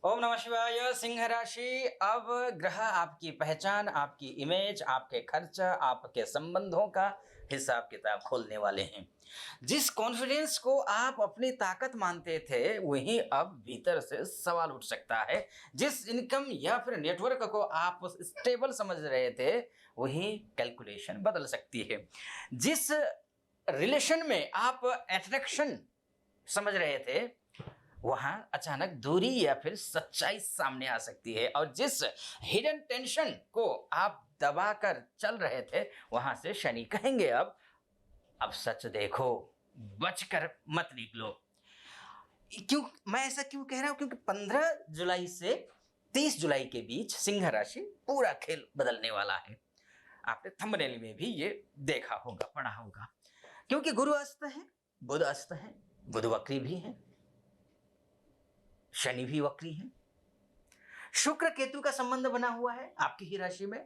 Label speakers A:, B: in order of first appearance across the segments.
A: ओम नमः शिवाय। सिंह राशि, अब ग्रह आपकी पहचान, आपकी इमेज, आपके खर्च, आपके संबंधों का हिसाब किताब खोलने वाले हैं। जिस कॉन्फिडेंस को आप अपनी ताकत मानते थे, वही अब भीतर से सवाल उठ सकता है। जिस इनकम या फिर नेटवर्क को आप स्टेबल समझ रहे थे, वही कैलकुलेशन बदल सकती है। जिस रिलेशन में आप अट्रैक्शन समझ रहे थे, वहां अचानक दूरी या फिर सच्चाई सामने आ सकती है। और जिस हिडन टेंशन को आप दबाकर चल रहे थे, वहां से शनि कहेंगे अब सच देखो, बचकर मत निकलो। क्यों मैं ऐसा क्यों कह रहा हूं? क्योंकि 15 जुलाई से 30 जुलाई के बीच सिंह राशि पूरा खेल बदलने वाला है। आपने थंबनेल में भी ये देखा होगा, पढ़ा होगा। क्योंकि गुरु अस्त है, बुध अस्त है, बुध वक्री भी है, शनि भी वक्री है, शुक्र केतु का संबंध बना हुआ है आपकी ही राशि में।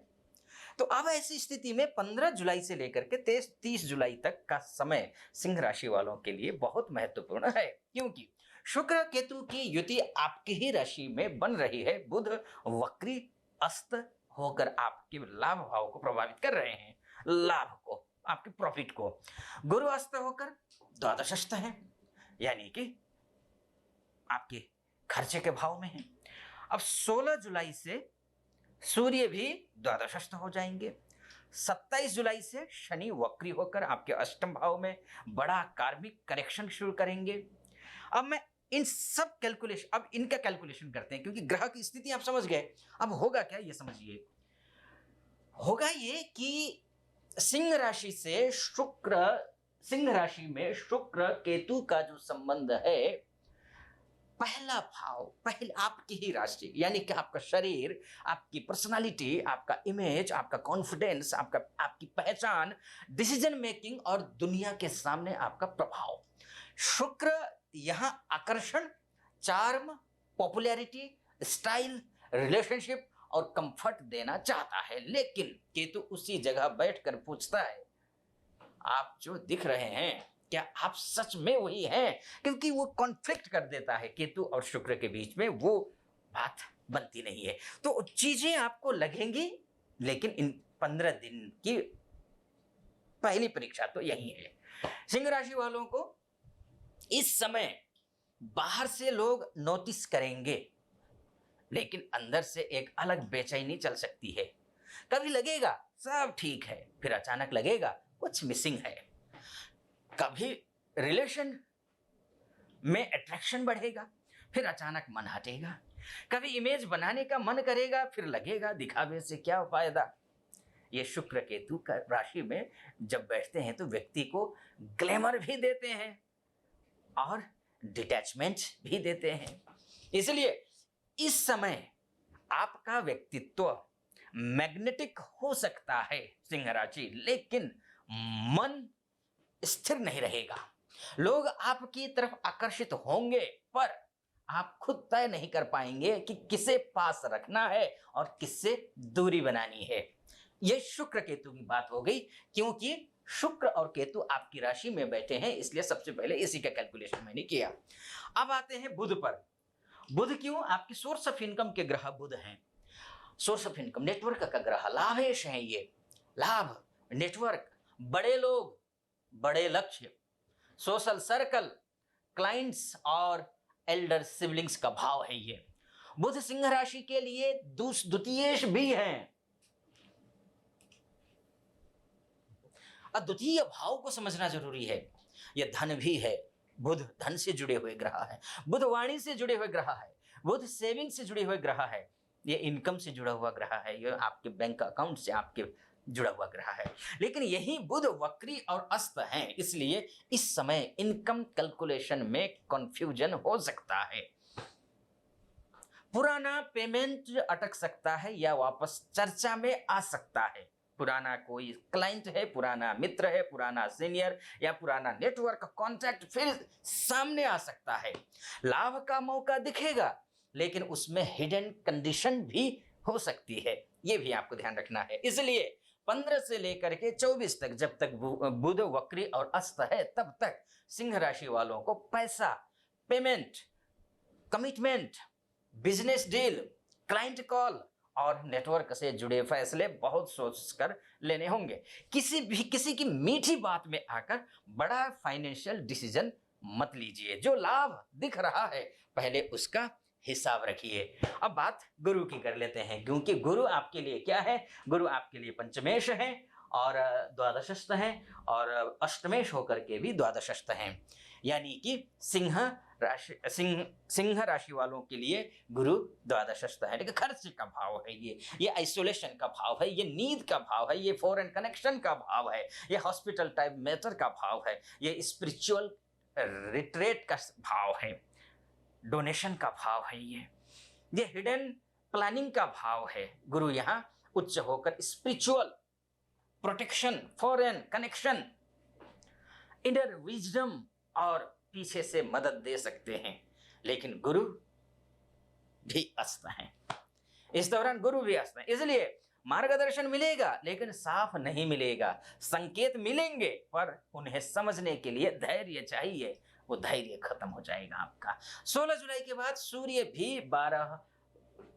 A: तो अब ऐसी स्थिति में 15 जुलाई से लेकर के 30 जुलाई तक का समय सिंह राशि वालों के लिए बहुत महत्वपूर्ण है। क्योंकि शुक्र केतु की युति आपकी ही राशि में बन रही है। बुध वक्री अस्त होकर आपके लाभ भाव को प्रभावित कर रहे हैं, लाभ को, आपके प्रॉफिट को। गुरु अस्त होकर द्वादशस्थ है, यानी कि आपके खर्चे के भाव में है। अब 16 जुलाई से सूर्य भी द्वादशस्थ हो जाएंगे। 27 जुलाई से शनि वक्री होकर आपके अष्टम भाव में बड़ा कार्मिक करेक्शन शुरू करेंगे। अब मैं इन सब कैलकुलेशन, अब इनका कैलकुलेशन करते हैं, क्योंकि ग्रह की स्थिति आप समझ गए। अब होगा क्या ये समझिए। होगा ये कि सिंह राशि से शुक्र, सिंह राशि में शुक्र केतु का जो संबंध है, पहला भाव, पहले आपकी ही राशि, यानी कि आपका शरीर, आपकी पर्सनालिटी, आपका इमेज, आपका कॉन्फिडेंस, आपकी पहचान, डिसीजन मेकिंग और दुनिया के सामने आपका प्रभाव। शुक्र यहां आकर्षण, चार्म, पॉपुलैरिटी, स्टाइल, रिलेशनशिप और कंफर्ट देना चाहता है। लेकिन केतु उसी जगह बैठकर पूछता है, आप जो दिख रहे हैं, क्या आप सच में वही हैं? क्योंकि वो कॉन्फ्लिक्ट कर देता है केतु और शुक्र के बीच में, वो बात बनती नहीं है। तो चीजें आपको लगेंगी, लेकिन इन 15 दिन की पहली परीक्षा तो यही है। सिंह राशि वालों को इस समय बाहर से लोग नोटिस करेंगे, लेकिन अंदर से एक अलग बेचैनी चल सकती है। कभी लगेगा सब ठीक है, फिर अचानक लगेगा कुछ मिसिंग है। कभी रिलेशन में अट्रैक्शन बढ़ेगा, फिर अचानक मन हटेगा। कभी इमेज बनाने का मन करेगा, फिर लगेगा दिखावे से क्या फायदा। ये शुक्र केतु का राशि में जब बैठते हैं तो व्यक्ति को ग्लैमर भी देते हैं और डिटैचमेंट भी देते हैं। इसलिए इस समय आपका व्यक्तित्व मैग्नेटिक हो सकता है सिंह राशि, लेकिन मन स्थिर नहीं रहेगा। लोग आपकी तरफ आकर्षित होंगे, पर आप खुद तय नहीं कर पाएंगे कि किसे पास रखना है और किससे दूरी बनानी है। यह शुक्र केतु की बात हो गई। क्योंकि शुक्र और केतु आपकी राशि में बैठे हैं, इसलिए सबसे पहले इसी का कैलकुलेशन मैंने किया। अब आते हैं बुध पर। बुध क्यों? आपकी सोर्स ऑफ इनकम के ग्रह बुध हैं। सोर्स ऑफ इनकम, नेटवर्क का ग्रह, लाभेश है ये। लाभ, नेटवर्क, बड़े लोग, बड़े लक्ष्य, सोशल सर्कल, क्लाइंट्स और एल्डर सिबलिंग्स का भाव है ये। बुध सिंह राशि के लिए द्वितीयेश भी हैं। द्वितीय भाव को समझना जरूरी है। यह धन भी है, बुध धन से जुड़े हुए ग्रह है, बुध वाणी से जुड़े हुए ग्रह है, बुध सेविंग से जुड़े हुए ग्रह है, ये इनकम से जुड़ा हुआ ग्रह है, ये आपके बैंक अकाउंट से आपके जुड़ा हुआ ग्रह है। लेकिन यही बुध वक्री और अस्त हैं, इसलिए इस समय इनकम कैलकुलेशन में कंफ्यूजन हो सकता है। पुराना पेमेंट अटक सकता है या वापस चर्चा में आ सकता है। पुराना कोई क्लाइंट है, पुराना मित्र है, पुराना सीनियर या पुराना नेटवर्क कॉन्टैक्ट फिर सामने आ सकता है। लाभ का मौका दिखेगा, लेकिन उसमें हिडन कंडीशन भी हो सकती है, यह भी आपको ध्यान रखना है। इसलिए 15 से लेकर के 24 तक, जब तक बुध वक्री और अस्त है, तब तक सिंह राशि वालों को पैसा, payment, commitment, business deal, client call और नेटवर्क से जुड़े फैसले बहुत सोच कर लेने होंगे। किसी की मीठी बात में आकर बड़ा फाइनेंशियल डिसीजन मत लीजिए। जो लाभ दिख रहा है पहले उसका हिसाब रखिए। अब बात गुरु की कर लेते हैं, क्योंकि गुरु आपके लिए क्या है? गुरु आपके लिए पंचमेश है और द्वादशस्थ है और अष्टमेश होकर के भी द्वादशस्थ हैं। यानी कि सिंह राशि वालों के लिए गुरु द्वादशस्थ है। लेकिन खर्च का भाव है, ये आइसोलेशन का भाव है, ये नींद का भाव है, ये फॉरेन कनेक्शन का भाव है, ये हॉस्पिटल टाइप मैटर का भाव है, ये स्पिरिचुअल रिट्रेट का भाव है, डोनेशन का भाव है, ये हिडन प्लानिंग का भाव है। गुरु यहाँ उच्च होकर spiritual protection, foreign connection, inner wisdom और पीछे से मदद दे सकते हैं। लेकिन गुरु भी अस्त हैं, इस दौरान गुरु भी अस्त हैं, इसलिए मार्गदर्शन मिलेगा लेकिन साफ नहीं मिलेगा। संकेत मिलेंगे पर उन्हें समझने के लिए धैर्य चाहिए, वो धैर्य खत्म हो जाएगा आपका। 16 जुलाई के बाद सूर्य भी 12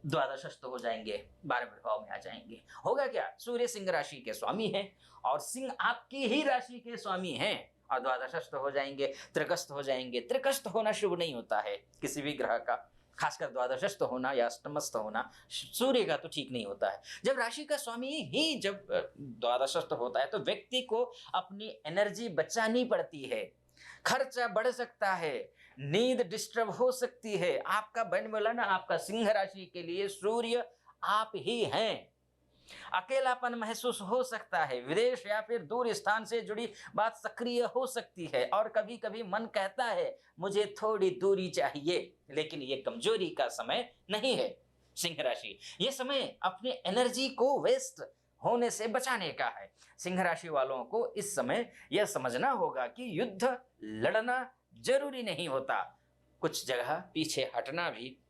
A: द्वादशस्थ हो जाएंगे, 12वें भाव में आ जाएंगे। होगा क्या? सूर्य सिंह राशि के स्वामी हैं और सिंह आपकी ही राशि के स्वामी हैं और द्वादशस्थ हो जाएंगे, त्रिकस्थ हो जाएंगे। त्रिकस्थ होना शुभ नहीं होता है किसी भी ग्रह का, खासकर द्वादशस्थ होना या अष्टमस्थ होना सूर्य का तो ठीक नहीं होता है। जब राशि का स्वामी ही जब द्वादशस्थ होता है तो व्यक्ति को अपनी एनर्जी बचानी पड़ती है, खर्चा बढ़ सकता है, नींद डिस्टर्ब हो सकती है। आपका बन बोला ना, आपका सिंह राशि के लिए सूर्य आप ही हैं। अकेलापन महसूस हो सकता है, विदेश या फिर दूर स्थान से जुड़ी बात सक्रिय हो सकती है और कभी कभी मन कहता है मुझे थोड़ी दूरी चाहिए, लेकिन ये कमजोरी का समय नहीं है। सिंह राशि ये समय अपने एनर्जी को वेस्ट होने से बचाने का है। सिंह राशि वालों को इस समय यह समझना होगा कि युद्ध लड़ना जरूरी नहीं होता, कुछ जगह पीछे हटना भी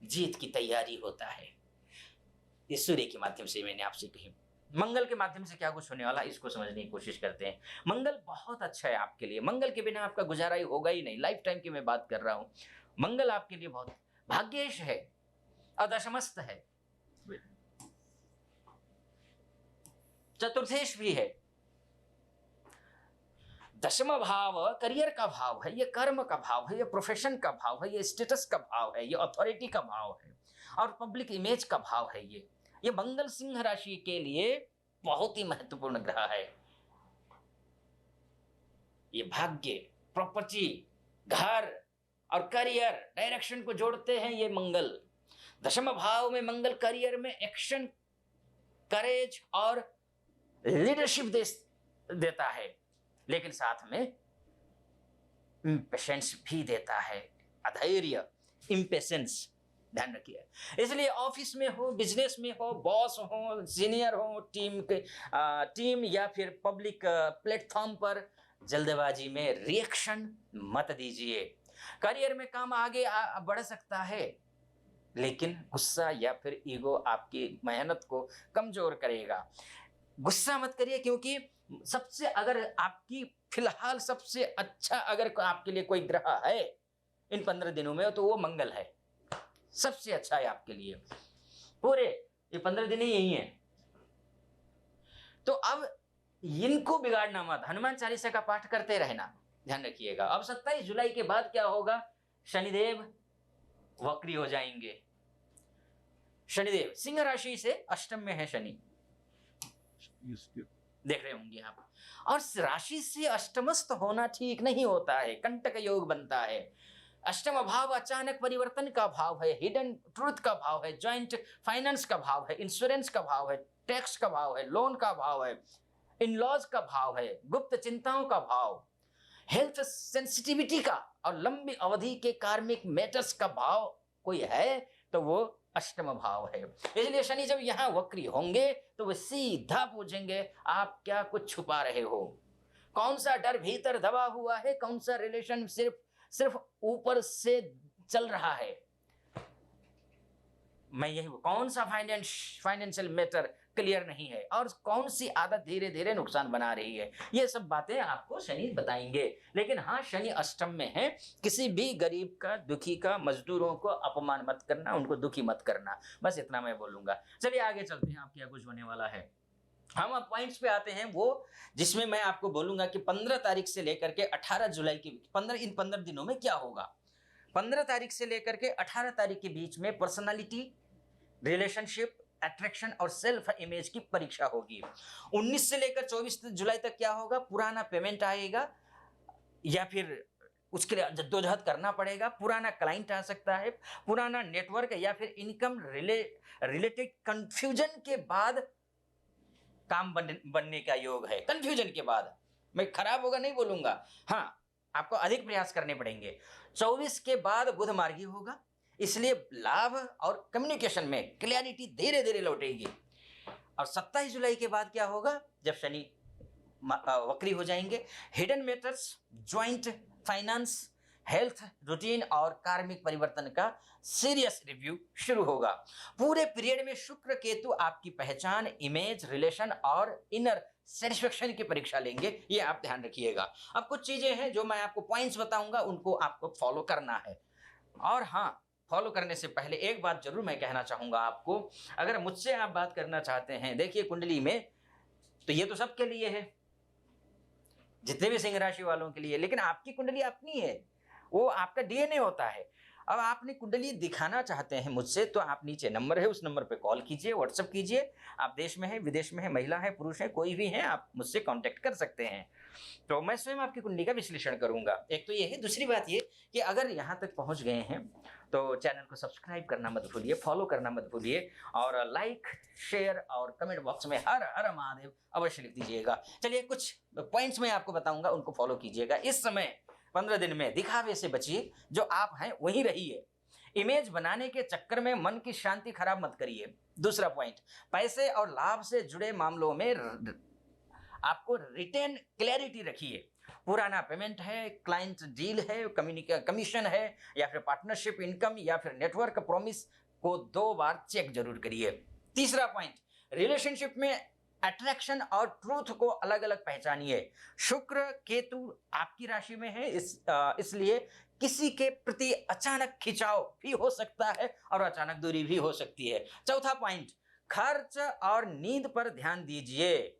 A: जीत की तैयारी होता है। इस सूर्य के माध्यम से मैंने आपसे कही। मंगल के माध्यम से क्या कुछ होने वाला, इसको समझने की कोशिश करते हैं। मंगल बहुत अच्छा है आपके लिए, मंगल के बिना आपका गुजारा ही होगा ही नहीं। लाइफ टाइम की मैं बात कर रहा हूं। मंगल आपके लिए बहुत भाग्येश है और दशमस्थ है, चतुर्थेश भी है। दशम भाव करियर का भाव है, ये कर्म का भाव है, ये प्रोफेशन का भाव है, ये स्टेटस का भाव है, ये अथॉरिटी का भाव है और पब्लिक इमेज का भाव है। ये मंगल सिंह राशि के लिए बहुत ही महत्वपूर्ण ग्रह है। ये भाग्य, प्रॉपर्टी, घर और करियर डायरेक्शन को जोड़ते हैं ये मंगल। दशम भाव में मंगल करियर में एक्शन, करेज और लीडरशिप देता है, लेकिन साथ में इम्पेशेंस भी देता है, अधैर्य, इम्पेशेंस, ध्यान रखिए। इसलिए ऑफिस में हो, बिजनेस में हो, बॉस हो, सीनियर हो, टीम या फिर पब्लिक प्लेटफॉर्म पर जल्दबाजी में रिएक्शन मत दीजिए। करियर में काम आगे बढ़ सकता है, लेकिन गुस्सा या फिर ईगो आपकी मेहनत को कमजोर करेगा। गुस्सा मत करिए, क्योंकि सबसे अगर आपकी फिलहाल सबसे अच्छा अगर आपके लिए कोई ग्रह है इन 15 दिनों में तो वो मंगल है। सबसे अच्छा है आपके लिए, पूरे ये 15 दिन ही यही है। तो अब इनको बिगाड़ना मत, हनुमान चालीसा का पाठ करते रहना, ध्यान रखिएगा। अब 27 जुलाई के बाद क्या होगा? शनिदेव वक्री हो जाएंगे। शनिदेव सिंह राशि से अष्टम में है शनि, देख रहे होंगे आप। और राशि से अष्टमस्थ होना ठीक नहीं होता है, कंटक योग बनता है। अष्टम भाव अचानक परिवर्तन का भाव है, हिडन ट्रूथ का भाव है, जॉइंट फाइनेंस का भाव है, इंश्योरेंस का भाव है, टैक्स का भाव है, लोन का भाव है, इन-लॉज का भाव है, गुप्त चिंताओं का भाव, हेल्थ सेंसिटिविटी का और लंबी अवधि के कार्मिक मैटर्स का भाव कोई है तो वो अष्टम भाव है। इसलिए शनि जब यहाँ वक्री होंगे तो वे सीधा पूछेंगे आप क्या कुछ छुपा रहे हो, कौन सा डर भीतर दबा हुआ है, कौन सा रिलेशन सिर्फ ऊपर से चल रहा है। मैं यही कौन सा फाइनेंशियल मैटर क्लियर नहीं है और कौन सी आदत धीरे धीरे नुकसान बना रही है, ये सब बातें आपको शनि बताएंगे। लेकिन हाँ, शनि अष्टम में है, किसी भी गरीब का, दुखी का, मजदूरों को अपमान मत करना, उनको दुखी मत करना, बस इतना मैं बोलूंगा। चलिए आगे चलते हैं, आप क्या कुछ होने वाला है। हम अब पॉइंट्स पे आते हैं, वो जिसमें मैं आपको बोलूंगा कि 15 तारीख से लेकर के 18 जुलाई के 15 दिनों में क्या होगा। 15 तारीख से लेकर के 18 तारीख के बीच में पर्सनालिटी, रिलेशनशिप, अट्रैक्शन और सेल्फ इमेज की परीक्षा होगी। 19 से लेकर 24 जुलाई तक क्या होगा, पुराना पेमेंट आएगा या फिर उसके लिए जद्दोजहद करना पड़ेगा, पुराना क्लाइंट आ सकता है, पुराना नेटवर्क या फिर इनकम रिलेटेड कंफ्यूजन के बाद काम बनने का योग है। कंफ्यूजन के बाद, मैं खराब होगा नहीं बोलूंगा, हाँ आपको अधिक प्रयास करने पड़ेंगे। 24 के बाद बुध मार्गी होगा, इसलिए लाभ और कम्युनिकेशन में क्लैरिटी धीरे धीरे लौटेगी। और 27 जुलाई के बाद क्या होगा, जब शनि वक्री हो जाएंगे, hidden matters, joint finance, health routine और कार्मिक परिवर्तन का सीरियस रिव्यू शुरू होगा। पूरे पीरियड में शुक्र केतु आपकी पहचान, इमेज, रिलेशन और इनर सेटिस्फेक्शन की परीक्षा लेंगे, ये आप ध्यान रखिएगा। अब कुछ चीजें हैं जो मैं आपको पॉइंट्स बताऊंगा, उनको आपको फॉलो करना है। और हाँ, फॉलो करने से पहले एक बात जरूर मैं कहना चाहूंगा आपको, अगर मुझसे आप बात करना चाहते हैं, देखिए कुंडली में तो ये तो सबके लिए है, जितने भी सिंह राशि वालों के लिए, लेकिन आपकी कुंडली अपनी है, वो आपका डीएनए होता है। अब आपने कुंडली दिखाना चाहते हैं मुझसे, तो आप नीचे नंबर है, उस नंबर पे कॉल कीजिए, व्हाट्सएप कीजिए। आप देश में है, विदेश में है, महिला है, पुरुष है, कोई भी है, आप मुझसे कांटेक्ट कर सकते हैं। तो मैं स्वयं आपकी कुंडली का विश्लेषण करूंगा। एक तो ये है, दूसरी बात ये कि अगर यहाँ तक पहुंच गए हैं तो चैनल को सब्सक्राइब करना मत भूलिए, फॉलो करना मत भूलिए, और लाइक, शेयर और कमेंट बॉक्स में हर हर महादेव अवश्य लिख दीजिएगा। चलिए कुछ पॉइंट्स मैं आपको बताऊंगा, उनको फॉलो कीजिएगा। इस समय 15 दिन में दिखावे से बचिए, जो आप हैं वही रहिए। इमेज बनाने के चक्कर में मन की शांति खराब मत करिए। दूसरा पॉइंट, पैसे और लाभ से जुड़े मामलों में आपको रिटेन क्लैरिटी रखिए। पुराना पेमेंट है, क्लाइंट डील है, कमीशन है या फिर पार्टनरशिप इनकम या फिर नेटवर्क प्रॉमिस को 2 बार चेक जरूर करिए। तीसरा पॉइंट, रिलेशनशिप में अट्रैक्शन और ट्रूथ को अलग अलग पहचानिए। शुक्र केतु आपकी राशि में है, इसलिए किसी के प्रति अचानक खिंचाव भी हो सकता है और अचानक दूरी भी हो सकती है। चौथा पॉइंट, खर्च और नींद पर ध्यान दीजिए।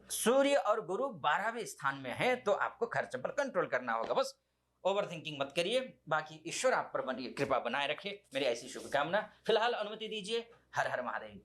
A: सूर्य और गुरु 12वें स्थान में है, तो आपको खर्च पर कंट्रोल करना होगा। बस ओवर थिंकिंग मत करिए, बाकी ईश्वर आप पर कृपा बनाए रखे, मेरी ऐसी शुभकामना। फिलहाल अनुमति दीजिए। हर हर महादेव।